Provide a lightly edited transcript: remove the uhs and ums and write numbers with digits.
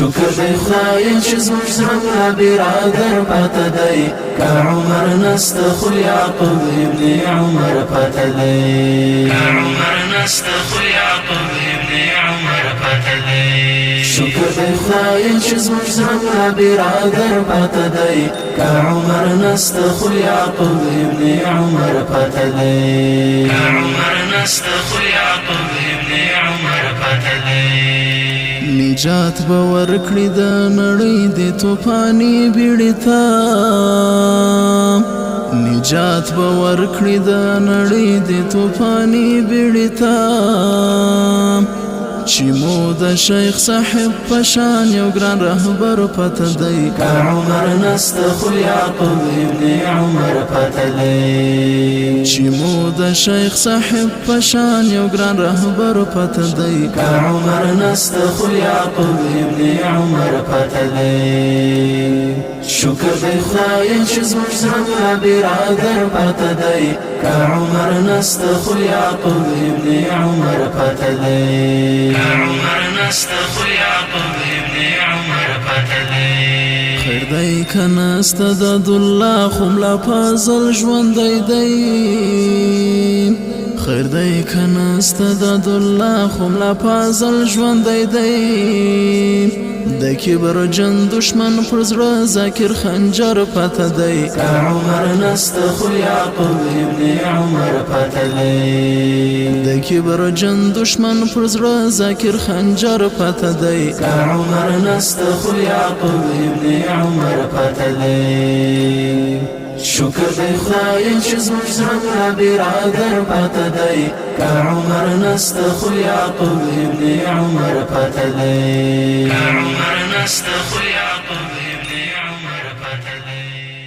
شکر دی خدای چې زموږ زړه برادر پاته دی که عمر نسته خو یعقوب ابن عمر پاته دی شکر دی خدای چې زموږ زړه برادر پاته دی که عمر نسته خو یعقوب ابن عمر پاته دی نجات به ورکړي د نړۍ د توفاني بیړۍ ته نجات به ورکړي د نړۍ د توفاني بیړۍ ته چې مو د شیخ صاحب پشان یو ګران رهبر پته دی که عمر نسته خو یعقوب ابن عمر پته دی چې مو د شیخ صاحب پشان یو ګران رهبر پته دی که عمر نسته خو یعقوب ابن عمر پته دی شکر دی خدای چې زموږ زړه برادر پته دی که عمر نسته خو یعقوب ابن عمر پته دی خیر دی که نسته د عبدالله خو ملا فضل ژوندی دی خیر دی که نسته د عبدالله خو ملا فضل ژوندی دی د کبر جن دشمن پر زړه ذاکر خنجر پته دی که عمر نسته خو یعقوب ابن عمر پته دی د کبر جن دشمن پر زړه ذاکر خنجر پته دی که عمر نسته خو یعقوب ابن عمر پته دی شکر دی خدای چې زموږ زړه برادر پته دی که عمر نسته خو یعقوب ابن عمر پته دی